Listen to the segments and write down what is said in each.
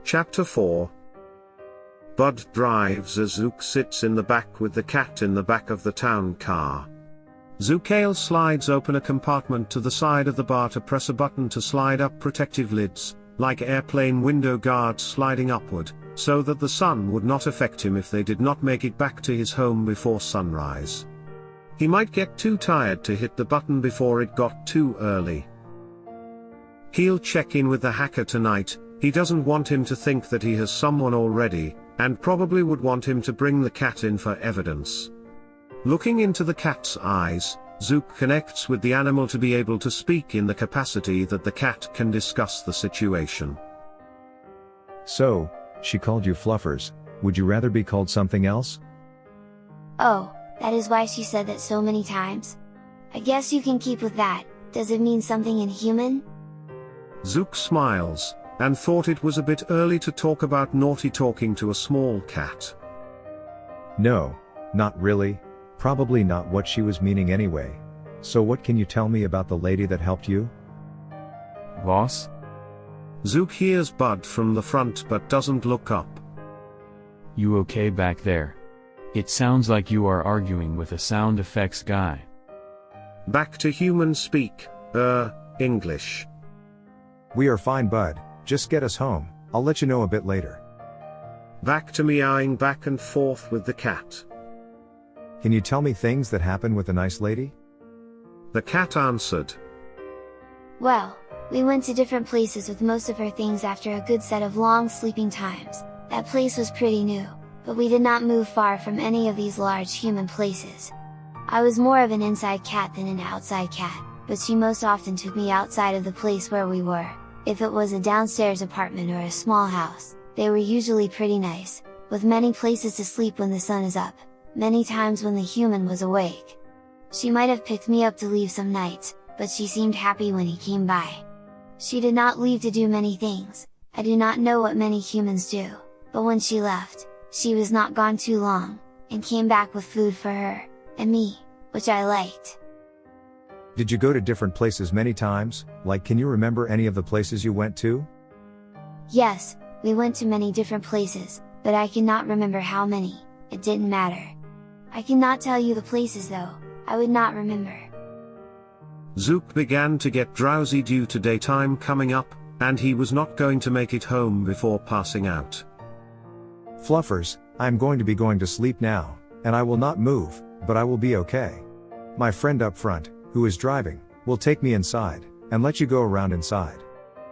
Chapter 4. Bud drives as Zook sits in the back with the cat in the back of the town car. Zukail slides open a compartment to the side of the bar to press a button to slide up protective lids, like airplane window guards sliding upward, so that the sun would not affect him if they did not make it back to his home before sunrise. He might get too tired to hit the button before it got too early. He'll check in with the hacker tonight. He doesn't want him to think that he has someone already, and probably would want him to bring the cat in for evidence. Looking into the cat's eyes, Zook connects with the animal to be able to speak in the capacity that the cat can discuss the situation. So, she called you Fluffers. Would you rather be called something else? Oh, that is why she said that so many times? I guess you can keep with that. Does it mean something in human? Zook smiles, and thought it was a bit early to talk about naughty talking to a small cat. No, not really. Probably not what she was meaning anyway. So what can you tell me about the lady that helped you? Boss? Zook hears Bud from the front but doesn't look up. You okay back there? It sounds like you are arguing with a sound effects guy. Back to human speak, English. We are fine, Bud. Just get us home. I'll let you know a bit later. Back to meowing back and forth with the cat. Can you tell me things that happen with the nice lady? The cat answered. Well, we went to different places with most of her things after a good set of long sleeping times. That place was pretty new, but we did not move far from any of these large human places. I was more of an inside cat than an outside cat, but she most often took me outside of the place where we were. If it was a downstairs apartment or a small house, they were usually pretty nice, with many places to sleep when the sun is up, many times when the human was awake. She might have picked me up to leave some nights, but she seemed happy when he came by. She did not leave to do many things. I do not know what many humans do, but when she left, she was not gone too long, and came back with food for her, and me, which I liked. Did you go to different places many times? Like, can you remember any of the places you went to? Yes, we went to many different places, but I cannot remember how many. It didn't matter. I cannot tell you the places though, I would not remember. Zook began to get drowsy due to daytime coming up, and he was not going to make it home before passing out. Fluffers, I am going to be going to sleep now, and I will not move, but I will be okay. My friend up front, who is driving, will take me inside, and let you go around inside.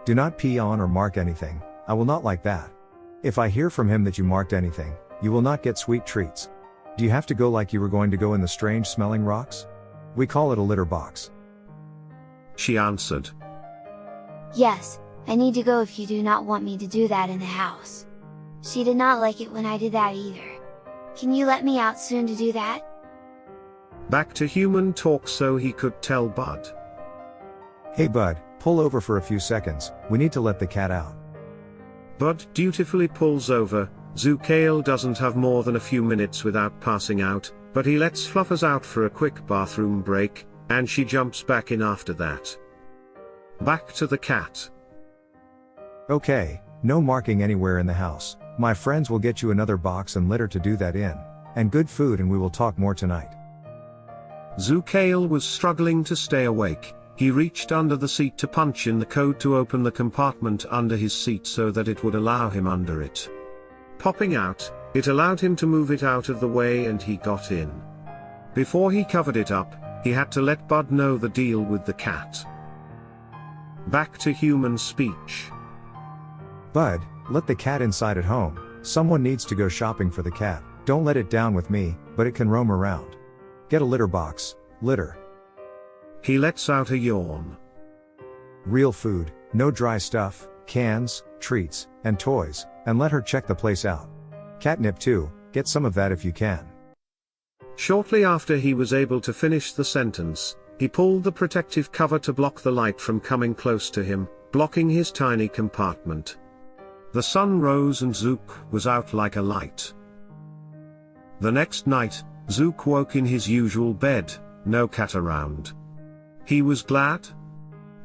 Do not pee on or mark anything, I will not like that. If I hear from him that you marked anything, you will not get sweet treats. Do you have to go like you were going to go in the strange smelling rocks? We call it a litter box. She answered. Yes, I need to go if you do not want me to do that in the house. She did not like it when I did that either. Can you let me out soon to do that? Back to human talk so he could tell Bud. Hey Bud, pull over for a few seconds, we need to let the cat out. Bud dutifully pulls over. Zukail doesn't have more than a few minutes without passing out, but he lets Fluffers out for a quick bathroom break, and she jumps back in after that. Back to the cat. Okay, no marking anywhere in the house. My friends will get you another box and litter to do that in, and good food, and we will talk more tonight. Zukail was struggling to stay awake. He reached under the seat to punch in the code to open the compartment under his seat so that it would allow him under it. Popping out, it allowed him to move it out of the way and he got in. Before he covered it up, he had to let Bud know the deal with the cat. Back to human speech. Bud, let the cat inside at home. Someone needs to go shopping for the cat. Don't let it down with me, but it can roam around. Get a litter box, litter. He lets out a yawn. Real food, no dry stuff, cans, treats, and toys, and let her check the place out. Catnip too, get some of that if you can. Shortly after he was able to finish the sentence, he pulled the protective cover to block the light from coming close to him, blocking his tiny compartment. The sun rose and Zook was out like a light. The next night, Zook woke in his usual bed, no cat around. He was glad.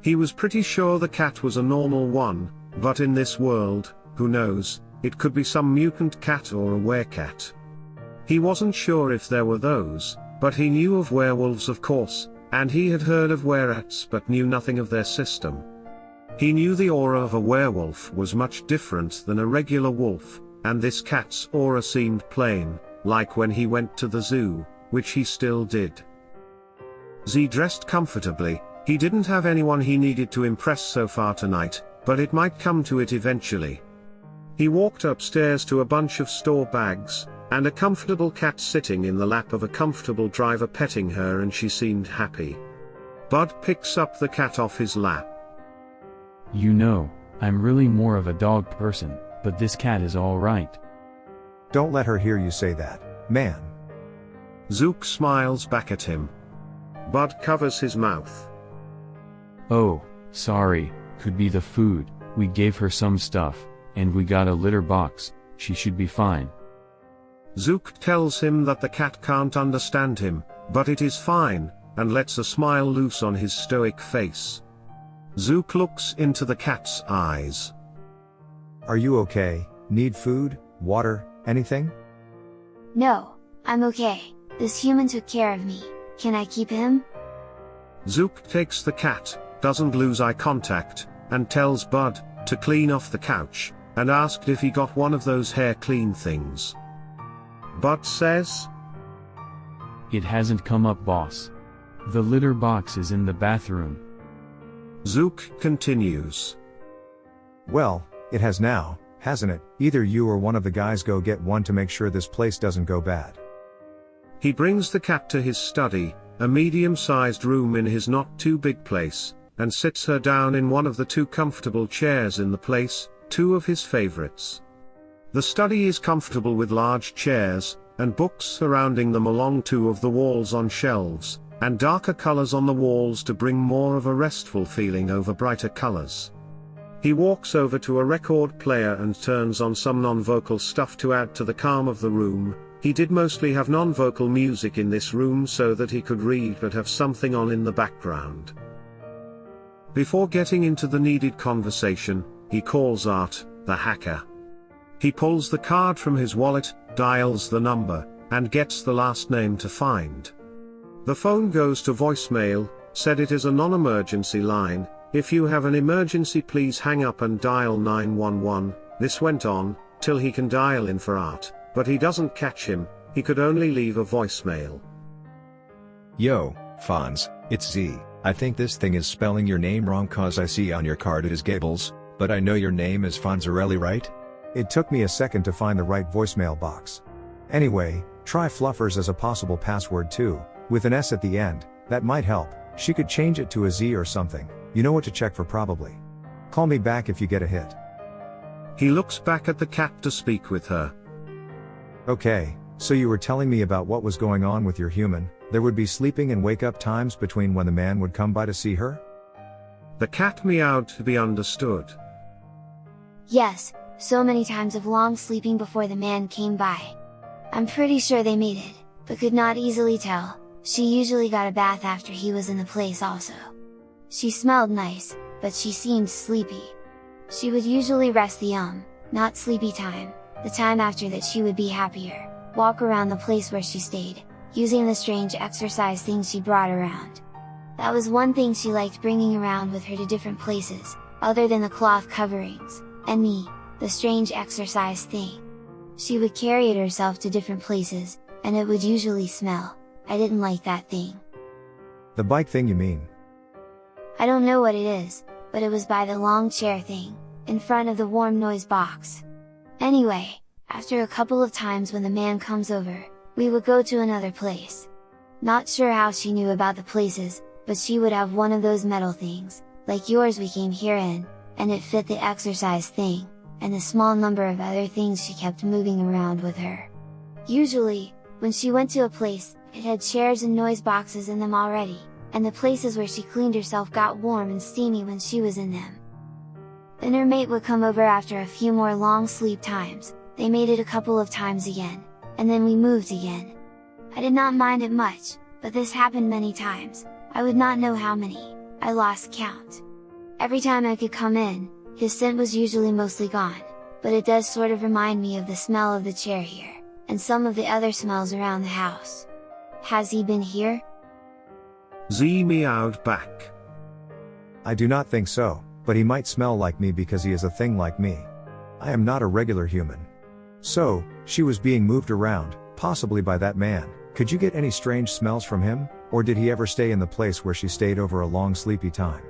He was pretty sure the cat was a normal one, but in this world, who knows, it could be some mutant cat or a werecat. He wasn't sure if there were those, but he knew of werewolves of course, and he had heard of wererats but knew nothing of their system. He knew the aura of a werewolf was much different than a regular wolf, and this cat's aura seemed plain, like when he went to the zoo, which he still did. Z dressed comfortably. He didn't have anyone he needed to impress so far tonight, but it might come to it eventually. He walked upstairs to a bunch of store bags, and a comfortable cat sitting in the lap of a comfortable driver petting her, and she seemed happy. Bud picks up the cat off his lap. You know, I'm really more of a dog person, but this cat is all right. Don't let her hear you say that, man. Zook smiles back at him. Bud covers his mouth. Oh, sorry, could be the food, we gave her some stuff, and we got a litter box, she should be fine. Zook tells him that the cat can't understand him, but it is fine, and lets a smile loose on his stoic face. Zook looks into the cat's eyes. Are you okay? Need food, water, anything? No, I'm okay. This human took care of me. Can I keep him? Zook takes the cat, doesn't lose eye contact, and tells Bud to clean off the couch, and asked if he got one of those hair clean things. Bud says, It hasn't come up, boss. The litter box is in the bathroom. Zook continues. Well, it has now, hasn't it? Either you or one of the guys go get one to make sure this place doesn't go bad. He brings the cat to his study, a medium-sized room in his not-too-big place, and sits her down in one of the two comfortable chairs in the place, two of his favorites. The study is comfortable with large chairs, and books surrounding them along two of the walls on shelves, and darker colors on the walls to bring more of a restful feeling over brighter colors. He walks over to a record player and turns on some non-vocal stuff to add to the calm of the room. He did mostly have non-vocal music in this room so that he could read but have something on in the background. Before getting into the needed conversation, he calls Art, the hacker. He pulls the card from his wallet, dials the number, and gets the last name to find. The phone goes to voicemail, said it is a non-emergency line, if you have an emergency please hang up and dial 911, this went on, till he can dial in for Art, but he doesn't catch him, he could only leave a voicemail. Yo, Fonz, it's Z. I think this thing is spelling your name wrong cause I see on your card it is Gables, but I know your name is Fonzarelli, right? It took me a second to find the right voicemail box. Anyway, try Fluffers as a possible password too, with an S at the end, that might help. She could change it to a Z or something, you know what to check for probably. Call me back if you get a hit. He looks back at the cat to speak with her. Okay, so you were telling me about what was going on with your human, there would be sleeping and wake up times between when the man would come by to see her? The cat meowed to be understood. Yes, so many times of long sleeping before the man came by. I'm pretty sure they mated, but could not easily tell. She usually got a bath after he was in the place also. She smelled nice, but she seemed sleepy. She would usually rest the not sleepy time, the time after that she would be happier, walk around the place where she stayed, using the strange exercise things she brought around. That was one thing she liked bringing around with her to different places, other than the cloth coverings, and me, the strange exercise thing. She would carry it herself to different places, and it would usually smell. I didn't like that thing. The bike thing you mean? I don't know what it is, but it was by the long chair thing, in front of the warm noise box. Anyway, after a couple of times when the man comes over, we would go to another place. Not sure how she knew about the places, but she would have one of those metal things, like yours we came here in, and it fit the exercise thing, and the small number of other things she kept moving around with her. Usually, when she went to a place, it had chairs and noise boxes in them already, and the places where she cleaned herself got warm and steamy when she was in them. Then her mate would come over after a few more long sleep times, they mated a couple of times again, and then we moved again. I did not mind it much, but this happened many times, I would not know how many, I lost count. Every time I could come in, his scent was usually mostly gone, but it does sort of remind me of the smell of the chair here, and some of the other smells around the house. Has he been here? Z meowed back. I do not think so, but he might smell like me because he is a thing like me. I am not a regular human. So, she was being moved around, possibly by that man. Could you get any strange smells from him, or did he ever stay in the place where she stayed over a long sleepy time?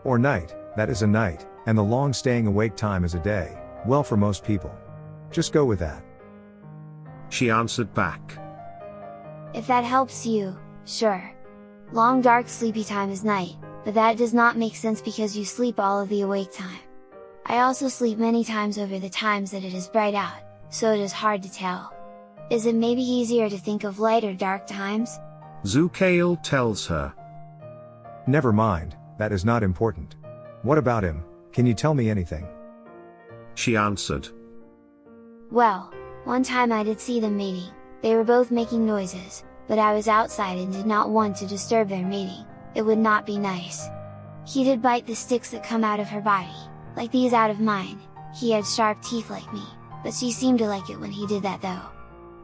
Or night, that is a night, and the long staying awake time is a day, well for most people. Just go with that. She answered back. If that helps you, sure. Long dark sleepy time is night, but that does not make sense because you sleep all of the awake time. I also sleep many times over the times that it is bright out, so it is hard to tell. Is it maybe easier to think of light or dark times? Zukail tells her. Never mind, that is not important. What about him, can you tell me anything? She answered. Well, one time I did see them mating, they were both making noises, but I was outside and did not want to disturb their mating, it would not be nice. He did bite the sticks that come out of her body, like these out of mine, he had sharp teeth like me, but she seemed to like it when he did that though.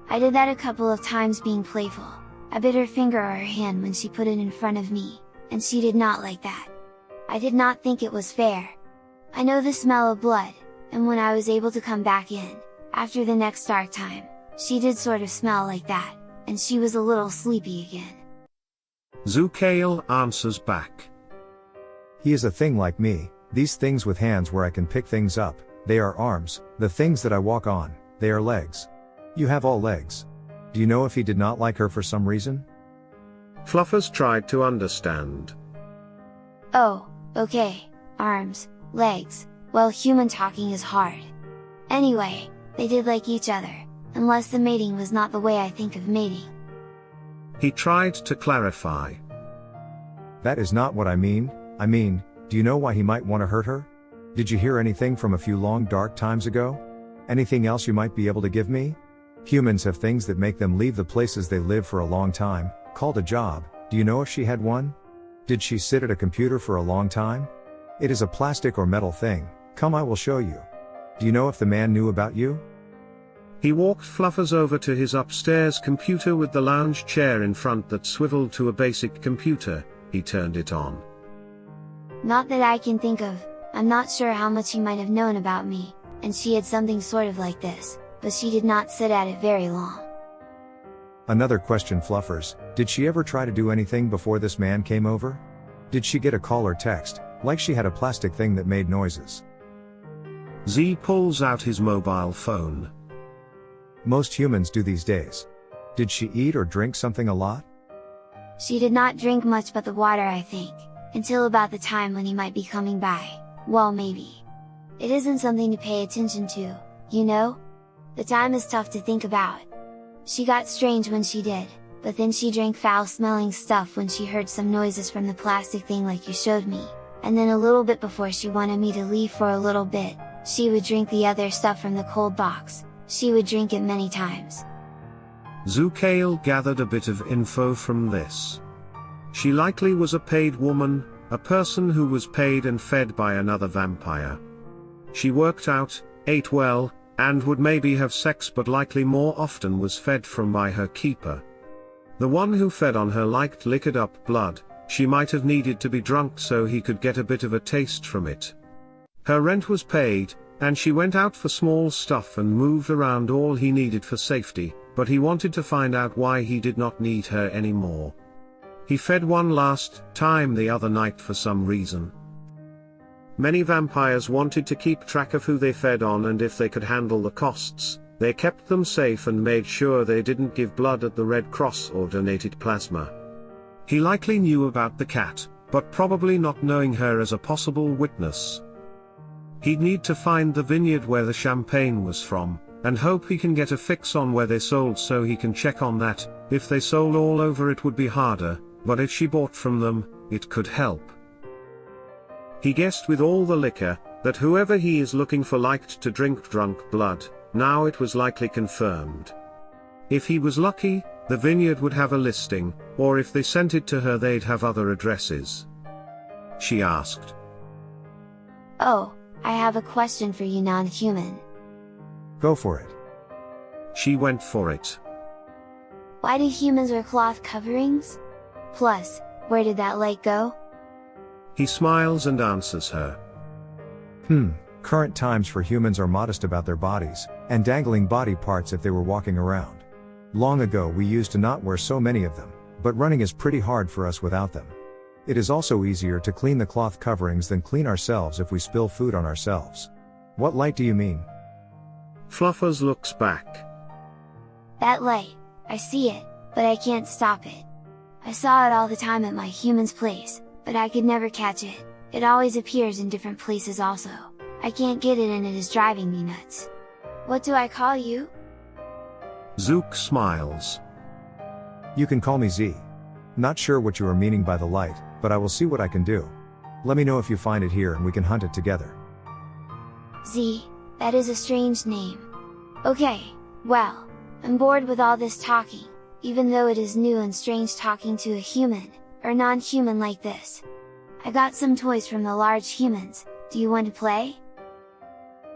I did that a couple of times being playful, I bit her finger or her hand when she put it in front of me, and she did not like that. I did not think it was fair. I know the smell of blood, and when I was able to come back in, after the next dark time, she did sort of smell like that, and she was a little sleepy again. Zukail answers back. He is a thing like me, these things with hands where I can pick things up, they are arms, the things that I walk on, they are legs. You have all legs. Do you know if he did not like her for some reason? Fluffers tried to understand. Oh, okay, arms, legs, well human talking is hard. Anyway, they did like each other, unless the mating was not the way I think of mating. He tried to clarify. That is not what I mean, do you know why he might want to hurt her? Did you hear anything from a few long dark times ago? Anything else you might be able to give me? Humans have things that make them leave the places they live for a long time, called a job. Do you know if she had one? Did she sit at a computer for a long time? It is a plastic or metal thing, come I will show you. Do you know if the man knew about you? He walked Fluffers over to his upstairs computer with the lounge chair in front that swiveled to a basic computer, he turned it on. Not that I can think of, I'm not sure how much he might have known about me, and she had something sort of like this, but she did not sit at it very long. Another question Fluffers, did she ever try to do anything before this man came over? Did she get a call or text, like she had a plastic thing that made noises? Z pulls out his mobile phone. Most humans do these days. Did she eat or drink something a lot? She did not drink much but the water I think, until about the time when he might be coming by, well maybe. It isn't something to pay attention to, you know? The time is tough to think about. She got strange when she did, but then she drank foul-smelling stuff when she heard some noises from the plastic thing like you showed me, and then a little bit before she wanted me to leave for a little bit, she would drink the other stuff from the cold box, she would drink it many times. Zukail gathered a bit of info from this. She likely was a paid woman, a person who was paid and fed by another vampire. She worked out, ate well, and would maybe have sex but likely more often was fed from by her keeper. The one who fed on her liked liquored up blood, she might have needed to be drunk so he could get a bit of a taste from it. Her rent was paid, and she went out for small stuff and moved around all he needed for safety, but he wanted to find out why he did not need her anymore. He fed one last time the other night for some reason. Many vampires wanted to keep track of who they fed on, and if they could handle the costs, they kept them safe and made sure they didn't give blood at the Red Cross or donated plasma. He likely knew about the cat, but probably not knowing her as a possible witness. He'd need to find the vineyard where the champagne was from, and hope he can get a fix on where they sold so he can check on that. If they sold all over it would be harder, but if she bought from them, it could help. He guessed with all the liquor, that whoever he is looking for liked to drink drunk blood, now it was likely confirmed. If he was lucky, the vineyard would have a listing, or if they sent it to her they'd have other addresses. She asked. Oh, I have a question for you non-human. Go for it. She went for it. Why do humans wear cloth coverings? Plus, where did that light go? He smiles and answers her. Current times for humans are modest about their bodies, and dangling body parts if they were walking around. Long ago we used to not wear so many of them, but running is pretty hard for us without them. It is also easier to clean the cloth coverings than clean ourselves if we spill food on ourselves. What light do you mean? Fluffers looks back. That light, I see it, but I can't stop it. I saw it all the time at my human's place, but I could never catch it. It always appears in different places also. I can't get it and it is driving me nuts. What do I call you? Zook smiles. You can call me Z. Not sure what you are meaning by the light, but I will see what I can do. Let me know if you find it here and we can hunt it together. Z, that is a strange name. Okay, well, I'm bored with all this talking, even though it is new and strange talking to a human, or non-human like this. I got some toys from the large humans, do you want to play?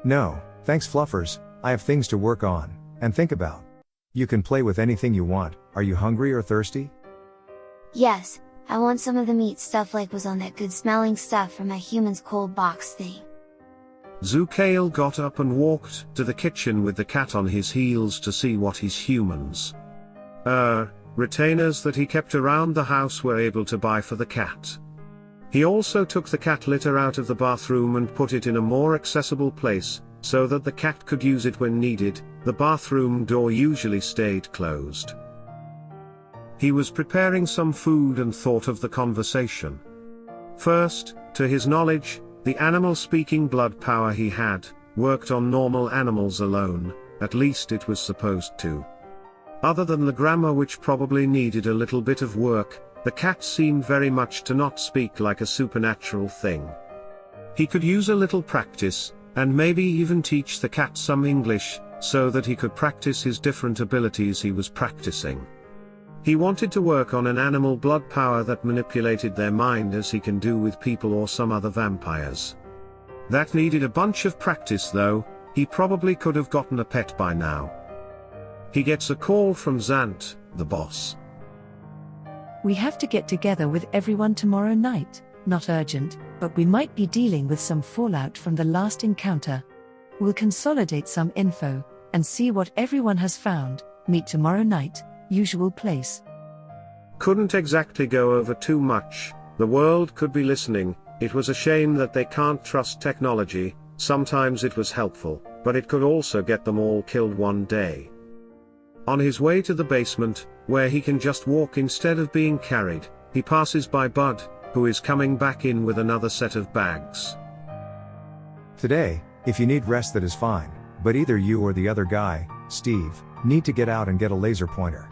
No, thanks Fluffers, I have things to work on, and think about. You can play with anything you want, are you hungry or thirsty? Yes, I want some of the meat stuff like was on that good smelling stuff from my human's cold box thing. Zukail got up and walked to the kitchen with the cat on his heels to see what his humans. Retainers that he kept around the house were able to buy for the cat. He also took the cat litter out of the bathroom and put it in a more accessible place, so that the cat could use it when needed. The bathroom door usually stayed closed. He was preparing some food and thought of the conversation. First, to his knowledge, the animal-speaking blood power he had, worked on normal animals alone, at least it was supposed to. Other than the grammar which probably needed a little bit of work, the cat seemed very much to not speak like a supernatural thing. He could use a little practice, and maybe even teach the cat some English, so that he could practice his different abilities he was practicing. He wanted to work on an animal blood power that manipulated their mind as he can do with people or some other vampires. That needed a bunch of practice though, he probably could have gotten a pet by now. He gets a call from Zant, the boss. We have to get together with everyone tomorrow night, not urgent, but we might be dealing with some fallout from the last encounter. We'll consolidate some info, and see what everyone has found. Meet tomorrow night, usual place. Couldn't exactly go over too much, the world could be listening. It was a shame that they can't trust technology. Sometimes it was helpful, but it could also get them all killed one day. On his way to the basement, where he can just walk instead of being carried, he passes by Bud, who is coming back in with another set of bags. Today, if you need rest that is fine, but either you or the other guy, Steve, need to get out and get a laser pointer.